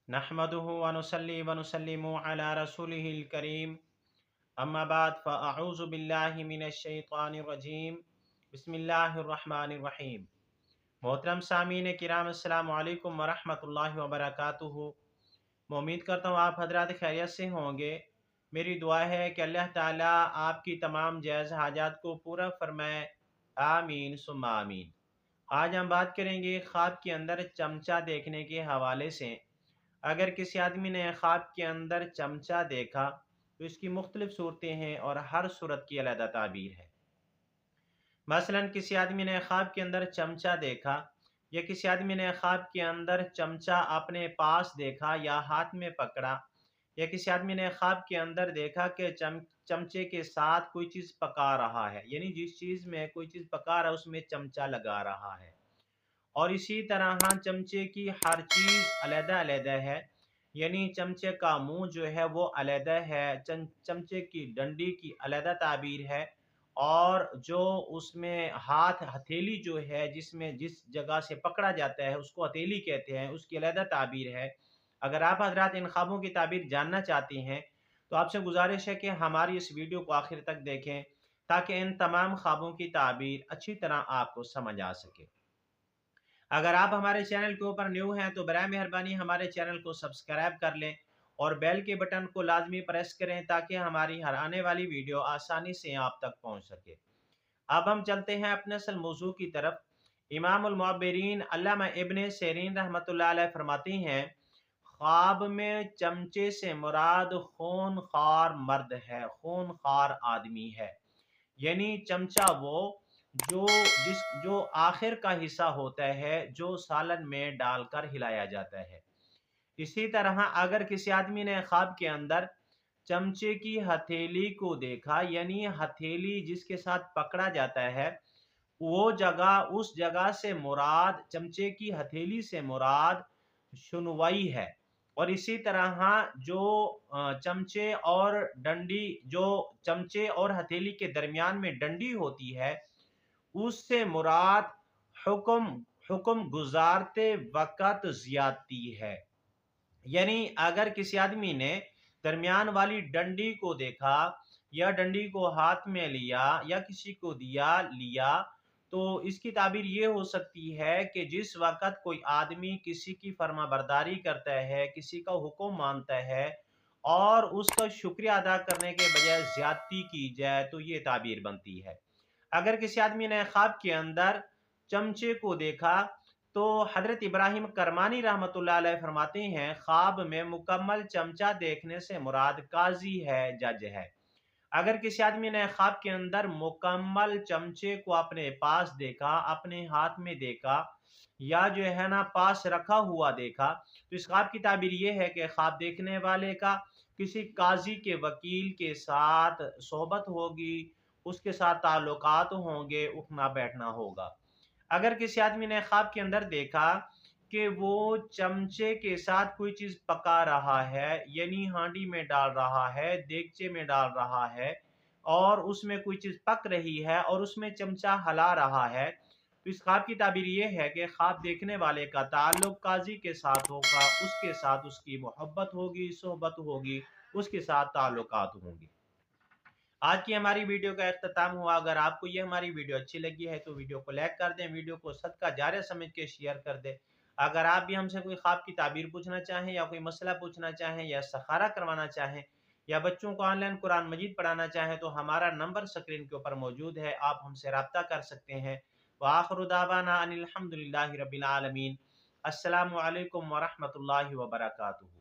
नहमदुहु व नुसल्ली व नुसल्लिमु अला रसूलिहिल करीम अम्मा बाद फ़अऊज़ु बिल्लाहि मिनश शैतानिर रजीम बिस्मिल्लाहिर रहमानिर रहीम। मोहतरम सामीन किराम अस्सलामु अलैकुम व रहमतुल्लाहि व बरकातुहू। मैं उम्मीद करता हूँ आप हजरात खैरियत से होंगे। मेरी दुआ है कि अल्लाह ताला आपकी तमाम जायज़ हाजात को पूरा फरमाए, आमीन सुम्मा आमीन। आज हम बात करेंगे ख्वाब के अंदर चमचा देखने के हवाले से। अगर किसी आदमी ने ख्वाब के अंदर चमचा देखा तो इसकी मुख्तलिफ सूरतें हैं और हर सूरत की अलग ताबीर है। मसलन किसी आदमी ने ख्वाब के अंदर चमचा देखा या किसी आदमी ने ख्वाब के अंदर चमचा अपने पास देखा या हाथ में पकड़ा, या किसी आदमी ने ख्वाब के अंदर देखा कि चमचे के साथ कोई चीज़ पका रहा है, यानी जिस चीज़ में कोई चीज़ पका रहा है उसमें चमचा लगा रहा है। और इसी तरह चमचे की हर चीज़ अलग-अलग है, यानी चमचे का मुंह जो है वो अलग है, चमचे की डंडी की अलग ताबीर है, और जो उसमें हाथ हथेली जो है जिसमें जिस जगह से पकड़ा जाता है उसको हथेली कहते हैं, उसकी अलग ताबीर है। अगर आप हजरात इन ख्वाबों की ताबीर जानना चाहती हैं तो आपसे गुजारिश है कि हमारी इस वीडियो को आखिर तक देखें ताकि इन तमाम ख्वाबों की ताबीर अच्छी तरह आपको समझ आ सके। अगर आप हमारे चैनल के ऊपर न्यू हैं तो बराए मेहरबानी हमारे चैनल को सब्सक्राइब कर लें और बेल के बटन को लाजमी प्रेस करें ताकि हमारी हर आने वाली वीडियो आसानी से आप तक पहुंच सके। अब हम चलते हैं अपने असल मौजू की तरफ। इमामुल मुअब्बिरीन अल्लामा इब्ने सीरीन रहमतुल्लाह अलैह फरमाती हैं, ख्वाब में चमचे से मुराद खून खार मर्द है, खून खार आदमी है। यानी चमचा वो जो आखिर का हिस्सा होता है जो सालन में डालकर हिलाया जाता है। इसी तरह अगर किसी आदमी ने ख्वाब के अंदर चमचे की हथेली को देखा, यानी हथेली जिसके साथ पकड़ा जाता है वो जगह, उस जगह से मुराद, चमचे की हथेली से मुराद सुनवाई है। और इसी तरह जो चमचे और डंडी, जो चमचे और हथेली के दरमियान में डंडी होती है उससे मुराद हुक्म हुक्म गुजारते वक़्त ज़्यादती है। यानी अगर किसी आदमी ने दरमियान वाली डंडी को देखा या डंडी को हाथ में लिया या किसी को लिया तो इसकी ताबीर ये हो सकती है कि जिस वक़्त कोई आदमी किसी की फर्माबरदारी करता है, किसी का हुक्म मानता है और उसका शुक्रिया अदा करने के बजाय ज़्यादती की जाए तो ये ताबीर बनती है। अगर किसी आदमी ने ख्वाब के अंदर चमचे को देखा तो हजरत इब्राहिम करमानी रहमतुल्लाह अलैह फरमाते हैं, ख्वाब में मुकम्मल चमचा देखने से मुराद काजी है, जज है। अगर किसी आदमी ने ख्वाब के अंदर मुकम्मल चमचे को अपने पास देखा, अपने हाथ में देखा या जो है ना पास रखा हुआ देखा तो इस ख्वाब की ताबीर ये है कि ख्वाब देखने वाले का किसी काजी के वकील के साथ सोहबत होगी, उसके साथ ताल्लुकात होंगे, उठना बैठना होगा। अगर किसी आदमी ने ख्वाब के अंदर देखा कि वो चमचे के साथ कोई चीज़ पका रहा है, यानी हांडी में डाल रहा है, देगचे में डाल रहा है और उसमें कोई चीज़ पक रही है और उसमें चमचा हिला रहा है, तो इस ख्वाब की ताबीर ये है कि ख्वाब देखने वाले का ताल्लुक काजी के साथ होगा, उसके साथ उसकी मोहब्बत होगी, सोहबत होगी, उसके साथ ताल्लुकात होंगे। आज की हमारी वीडियो का इख्तिताम हुआ। अगर आपको ये हमारी वीडियो अच्छी लगी है तो वीडियो को लाइक कर दें, वीडियो को सदका जारिया समझ के शेयर कर दें। अगर आप भी हमसे कोई ख्वाब की ताबीर पूछना चाहें या कोई मसला पूछना चाहें या सखारा करवाना चाहें या बच्चों को ऑनलाइन कुरान मजीद पढ़ाना चाहें तो हमारा नंबर स्क्रीन के ऊपर मौजूद है, आप हमसे रब्ता कर सकते हैं। व आखिरु दावाना अनिल हम्दुलिल्लाहि रब्बिल आलमीन। अस्सलामु अलैकुम व रहमतुल्लाहि व बरकातुहू।